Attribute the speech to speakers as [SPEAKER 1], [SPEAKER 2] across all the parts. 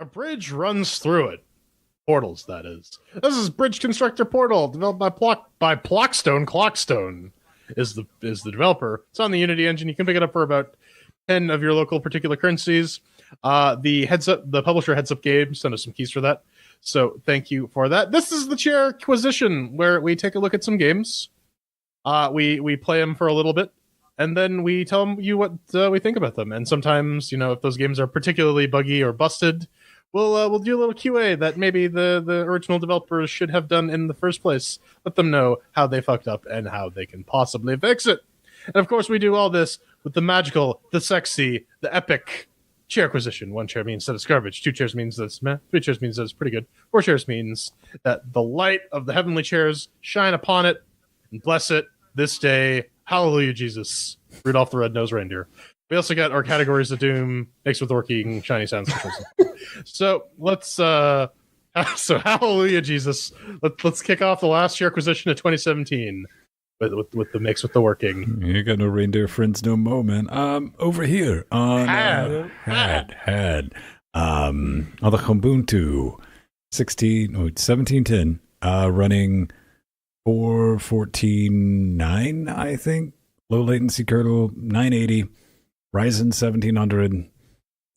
[SPEAKER 1] A bridge runs through it. Portals, that is. This is Bridge Constructor Portal, developed by ClockStone. ClockStone is the developer. It's on the Unity engine. You can pick it up for about 10 of your local particular currencies. The publisher Headup Games sent us some keys for that. So thank you for that. This is the ChairQAsition, where we take a look at some games. We play them for a little bit, and then we tell you what we think about them. And sometimes, if those games are particularly buggy or busted, we'll do a little QA that maybe the original developers should have done in the first place. Let them know how they fucked up and how they can possibly fix it. And of course, we do all this with the magical, the sexy, the epic ChairQAsition. 1 chair means that it's garbage. 2 chairs means that it's meh. 3 chairs means that it's pretty good. 4 chairs means that the light of the heavenly chairs shine upon it and bless it this day. Hallelujah, Jesus. Rudolph the Red-Nosed Reindeer. We also got our categories of doom mixed with orky shiny sounds. So let's so hallelujah, Jesus. Let's kick off the last ChairQAsition of 2017 with the mix with the working.
[SPEAKER 2] You got no reindeer friends no more, man. Over here on had on the Ubuntu 1710 running 4.14.9, I think. Low latency kernel 980 Ryzen 1700.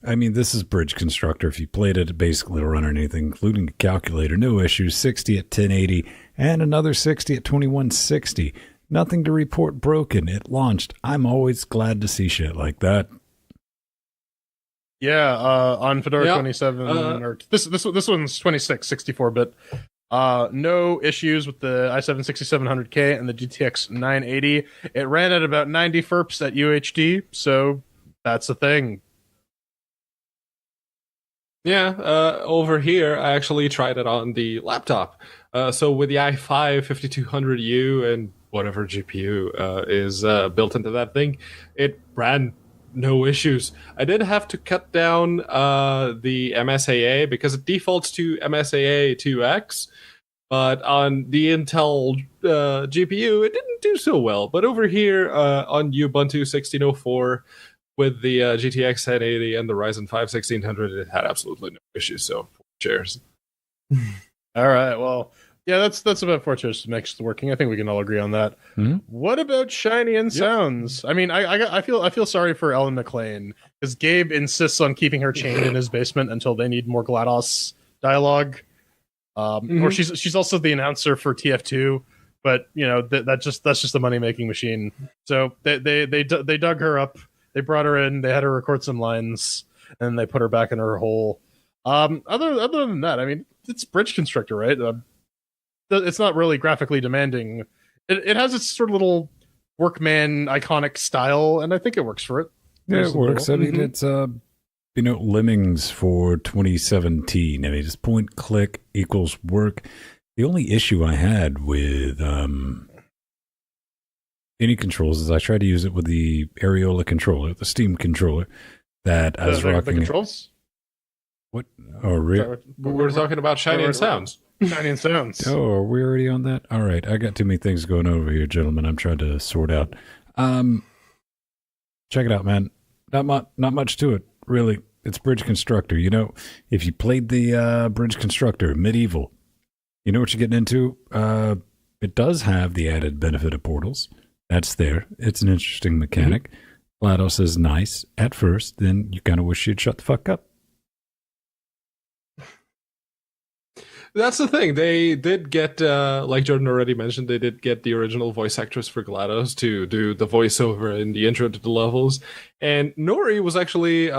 [SPEAKER 2] I mean, this is Bridge Constructor. If you played it, basically will run anything, including a calculator. No issues. 60 at 1080 and another 60 at 2160. Nothing to report broken. It launched. I'm always glad to see shit like that.
[SPEAKER 1] Yeah, on Fedora 27, or this one's 26, 64-bit. No issues with the i7-6700K and the GTX 980. It ran at about 90 FERPs at UHD, so that's a thing.
[SPEAKER 3] Yeah, over here, I actually tried it on the laptop. So with the i5-5200U and whatever GPU is built into that thing, it ran no issues. I did have to cut down the MSAA because it defaults to MSAA 2X, but on the Intel GPU, it didn't do so well. But over here on Ubuntu 1604 with the GTX 1080 and the Ryzen 5 1600, it had absolutely no issues. So 4 chairs.
[SPEAKER 1] All right, well, yeah, that's about 4 chairs to make it working. I think we can all agree on that.
[SPEAKER 2] Mm-hmm.
[SPEAKER 1] What about shiny and sounds? I mean, I feel sorry for Ellen McLean because Gabe insists on keeping her chained in his basement until they need more GLaDOS dialogue. Or she's also the announcer for TF2, but that's just the money making machine. So they dug her up, they brought her in, they had her record some lines, and they put her back in her hole. Other than that, I mean, it's Bridge Constructor, right? It's not really graphically demanding. It has its sort of little workman iconic style, and I think it works for it.
[SPEAKER 2] Yeah, it works. I mean, it's Lemmings for 2017. I mean, just point click equals work. The only issue I had with any controls is I tried to use it with the Areola controller, the Steam controller that I was rocking.
[SPEAKER 1] The controls?
[SPEAKER 2] What? Oh,
[SPEAKER 3] we're talking about shiny and sounds.
[SPEAKER 1] Shiny and sounds.
[SPEAKER 2] Oh, are we already on that? All right, I got too many things going over here, gentlemen. I'm trying to sort out. Check it out, man. Not much to it, really. It's Bridge Constructor. If you played the Bridge Constructor Medieval, you know what you're getting into. It does have the added benefit of portals. That's there. It's an interesting mechanic. GLaDOS is nice at first, then you kind of wish you'd shut the fuck up.
[SPEAKER 3] That's the thing. They did get, like Jordan already mentioned, they did get the original voice actress for GLaDOS to do the voiceover in the intro to the levels. And Nori was actually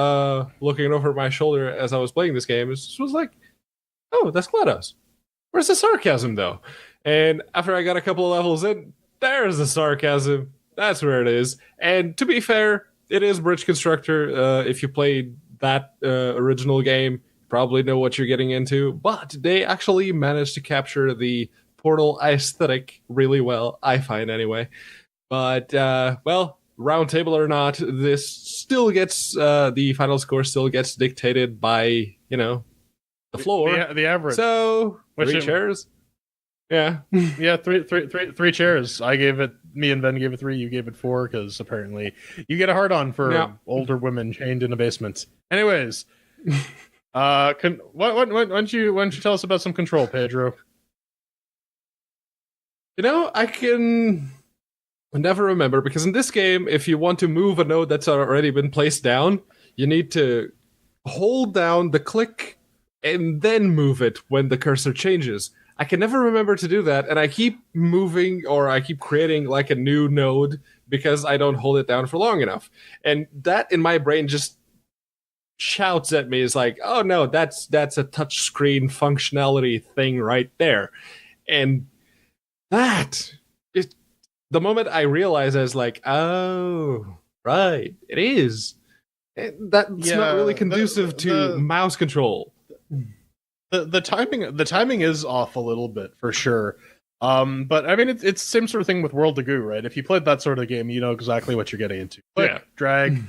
[SPEAKER 3] looking over my shoulder as I was playing this game. It was like, oh, that's GLaDOS. Where's the sarcasm, though? And after I got a couple of levels in, there's the sarcasm. That's where it is. And to be fair, it is Bridge Constructor. If you played that original game, probably know what you're getting into, but they actually managed to capture the Portal aesthetic really well, I find anyway. But, well, roundtable or not, this still gets, the final score still gets dictated by, the floor.
[SPEAKER 1] The average.
[SPEAKER 3] So, 3 chairs. Yeah.
[SPEAKER 1] Yeah, three chairs. Me and Ben gave it 3, you gave it 4, because apparently you get a hard-on for older women chained in a basement. Anyways... Why don't you tell us about some control, Pedro?
[SPEAKER 3] I can never remember, because in this game, if you want to move a node that's already been placed down, you need to hold down the click and then move it when the cursor changes. I can never remember to do that, and I keep moving, or I keep creating like a new node because I don't hold it down for long enough. And that in my brain just shouts at me, is like, oh no, that's a touchscreen functionality thing right there. And that is the moment I realize, I was like, oh, right, it is. That's not really conducive to mouse control.
[SPEAKER 1] The timing is off a little bit for sure. But I mean, it's the same sort of thing with World of Goo, right? If you played that sort of game, you know exactly what you're getting into. Click, drag,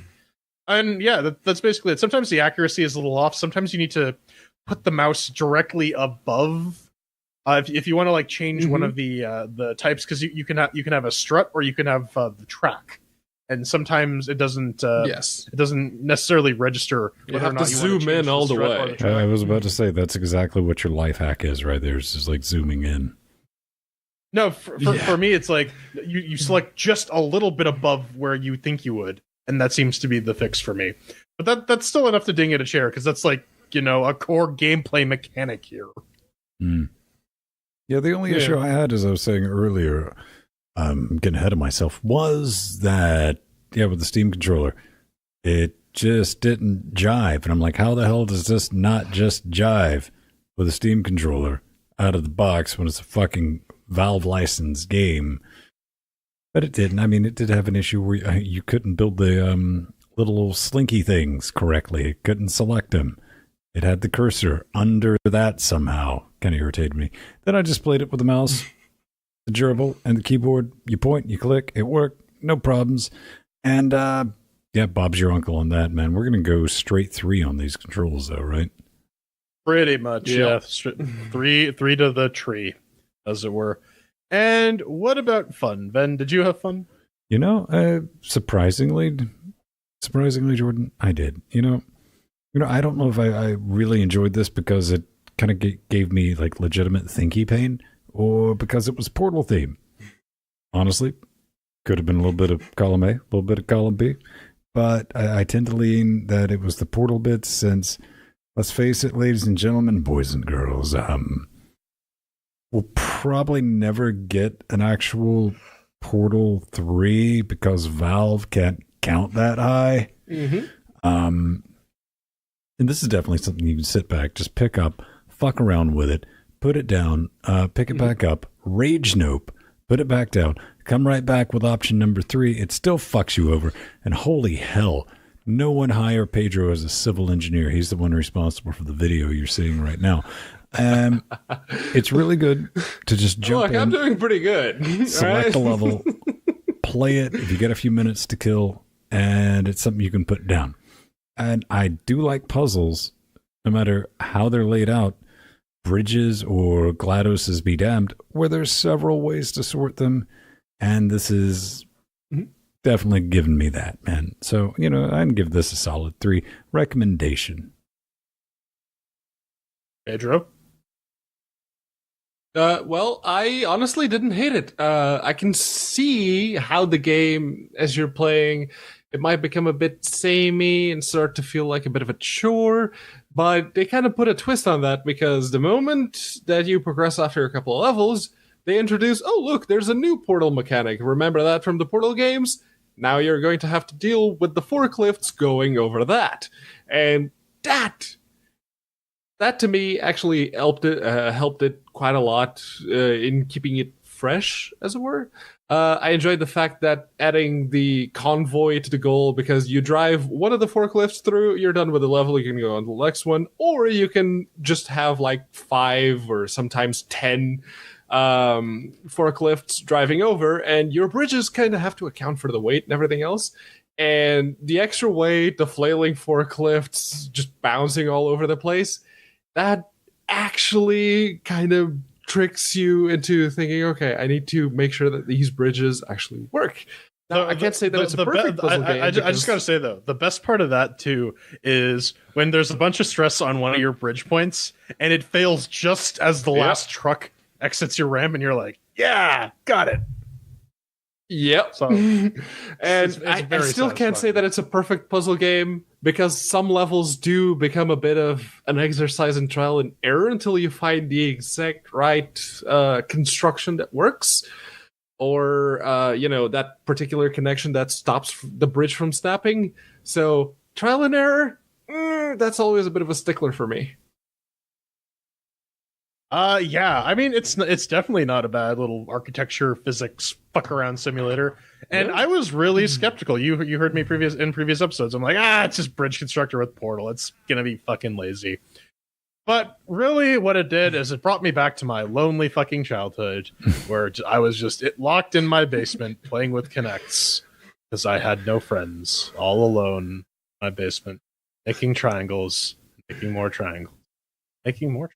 [SPEAKER 1] and that's basically it. Sometimes the accuracy is a little off. Sometimes you need to put the mouse directly above. If you want to like change one of the types, because you can have a strut, or you can have the track. And sometimes it doesn't. It doesn't necessarily register.
[SPEAKER 3] You have to zoom in all the way.
[SPEAKER 2] I was about to say that's exactly what your life hack is, right there. It's just like zooming in.
[SPEAKER 1] No, for me, it's like you select just a little bit above where you think you would, and that seems to be the fix for me. But that's still enough to ding at a chair, because that's like a core gameplay mechanic here.
[SPEAKER 2] Yeah, the only issue I had, as I was saying earlier, getting ahead of myself, was that, with the Steam controller, it just didn't jive. And I'm like, how the hell does this not just jive with a Steam controller out of the box when it's a fucking Valve licensed game? But it didn't. I mean, it did have an issue where you couldn't build the little slinky things correctly. It couldn't select them. It had the cursor under that somehow. Kind of irritated me. Then I just played it with the mouse, the gerbil, and the keyboard. You point, you click, it worked, no problems. And Bob's your uncle on that, man. We're going to go straight 3 on these controls, though, right?
[SPEAKER 1] Pretty much, yeah. 3 to the tree, as it were. And what about fun? Ben, did you have fun?
[SPEAKER 2] Surprisingly, Jordan, I did. I don't know if I really enjoyed this because it kind of gave me like legitimate thinky pain, or because it was Portal theme. Honestly, could have been a little bit of column A, a little bit of column B, but I tend to lean that it was the Portal bits, since, let's face it, ladies and gentlemen, boys and girls, we'll probably never get an actual Portal 3 because Valve can't count that high. And this is definitely something you can sit back, just pick up, fuck around with it, put it down, pick it back up, rage nope, put it back down, come right back with option number 3. It still fucks you over. And holy hell, no one hire Pedro as a civil engineer. He's the one responsible for the video you're seeing right now. It's really good to just jump in.
[SPEAKER 3] I'm doing pretty good.
[SPEAKER 2] Select a level, play it if you get a few minutes to kill, and it's something you can put down. And I do like puzzles, no matter how they're laid out, bridges or GLaDOS's be damned, where there's several ways to sort them. And this is definitely giving me that, man. So, I can give this a solid 3. Recommendation.
[SPEAKER 1] Pedro?
[SPEAKER 3] Well, I honestly didn't hate it. I can see how the game, as you're playing, it might become a bit samey and start to feel like a bit of a chore, but they kind of put a twist on that, because the moment that you progress after a couple of levels, they introduce, oh, look, there's a new portal mechanic. Remember that from the Portal games? Now you're going to have to deal with the forklifts going over that. And that to me actually helped it quite a lot in keeping it fresh, as it were. I enjoyed the fact that adding the convoy to the goal, because you drive one of the forklifts through, you're done with the level, you can go on to the next one, or you can just have like 5 or sometimes 10 forklifts driving over, and your bridges kind of have to account for the weight and everything else. And the extra weight, the flailing forklifts just bouncing all over the place, that actually kind of tricks you into thinking, okay, I need to make sure that these bridges actually work. Now, I can't say that it's a perfect puzzle game.
[SPEAKER 1] I just gotta say though, the best part of that too is when there's a bunch of stress on one of your bridge points and it fails just as the last truck exits your ramp, and you're like, "Yeah, got it."
[SPEAKER 3] Yep.
[SPEAKER 1] So,
[SPEAKER 3] and
[SPEAKER 1] it's
[SPEAKER 3] I still can't say that it's a perfect puzzle game because some levels do become a bit of an exercise in trial and error until you find the exact right construction that works, or that particular connection that stops the bridge from snapping. So trial and error, that's always a bit of a stickler for me.
[SPEAKER 1] Yeah, I mean it's definitely not a bad little architecture physics fuck around simulator. And I was really skeptical. You heard me in previous episodes. I'm like, it's just Bridge Constructor with Portal. It's gonna be fucking lazy. But really, what it did is it brought me back to my lonely fucking childhood, where I was just locked in my basement playing with Kinects because I had no friends, all alone in my basement, making triangles, making more triangles, making more.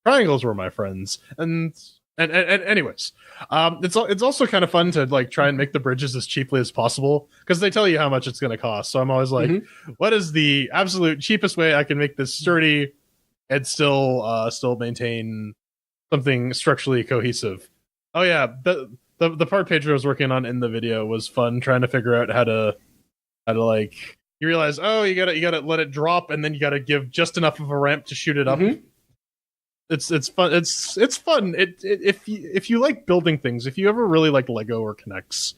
[SPEAKER 1] Triangles were my friends, and anyways, it's also kind of fun to like try and make the bridges as cheaply as possible because they tell you how much it's going to cost. So I'm always like, what is the absolute cheapest way I can make this sturdy and still maintain something structurally cohesive? Oh yeah, the part Pedro was working on in the video was fun, trying to figure out how to like, you realize, you gotta let it drop, and then you gotta give just enough of a ramp to shoot it up. It's fun. It's fun. If you like building things, if you ever really like Lego or Kinects,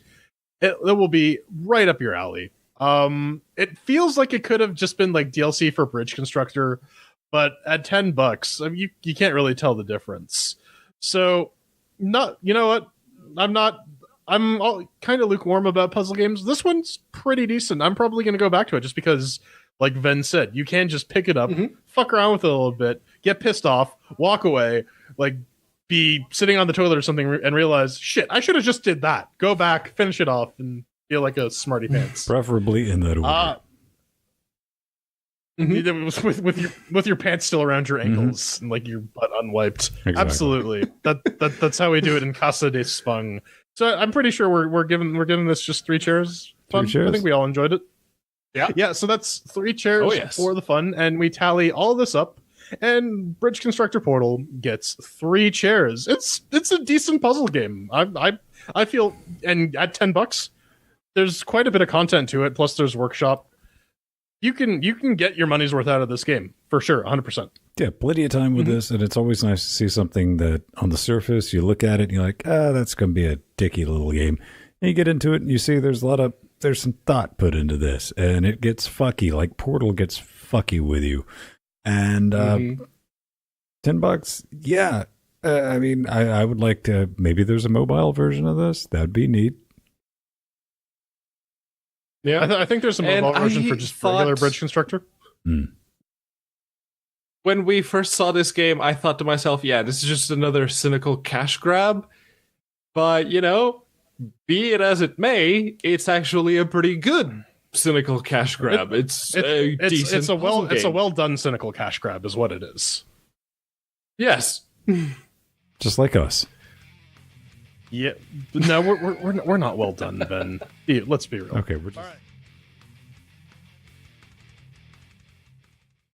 [SPEAKER 1] it will be right up your alley. It feels like it could have just been like DLC for Bridge Constructor, but at $10, I mean, you can't really tell the difference. So, you know what? I'm kind of lukewarm about puzzle games. This one's pretty decent. I'm probably going to go back to it just because, like Ven said, you can just pick it up, fuck around with it a little bit, get pissed off, walk away, like be sitting on the toilet or something, and realize, shit, I should have just did that. Go back, finish it off, and feel like a smarty pants.
[SPEAKER 2] Preferably in that order.
[SPEAKER 1] With your pants still around your ankles and like your butt unwiped.
[SPEAKER 2] Exactly.
[SPEAKER 1] Absolutely. That's how we do it in Casa de Spung. So I'm pretty sure we're giving this just 3 chairs. Fun.
[SPEAKER 2] 3 chairs.
[SPEAKER 1] I think we all enjoyed it.
[SPEAKER 3] Yeah.
[SPEAKER 1] So that's 3 chairs for the fun, and we tally all this up, and Bridge Constructor Portal gets 3 chairs. It's a decent puzzle game. I feel, and at $10, there's quite a bit of content to it. Plus, there's workshop. You can get your money's worth out of this game for sure, 100%.
[SPEAKER 2] Yeah, plenty of time with this, and it's always nice to see something that on the surface you look at it and you're like, that's going to be a dicky little game. And you get into it and you see there's some thought put into this, and it gets fucky, like Portal gets fucky with you. And $10, yeah. I mean, I would like to. Maybe there's a mobile version of this. That'd be neat.
[SPEAKER 1] Yeah, I think there's a mobile version for just regular Bridge Constructor.
[SPEAKER 3] When we first saw this game, I thought to myself, yeah, this is just another cynical cash grab. But, be it as it may, it's actually a pretty good cynical cash grab. It's a well done cynical cash grab is what it is. Yes.
[SPEAKER 2] Just like us.
[SPEAKER 1] Yeah. No, we're not well done, Ben. Let's be real.
[SPEAKER 2] Okay, we're just...
[SPEAKER 1] All right.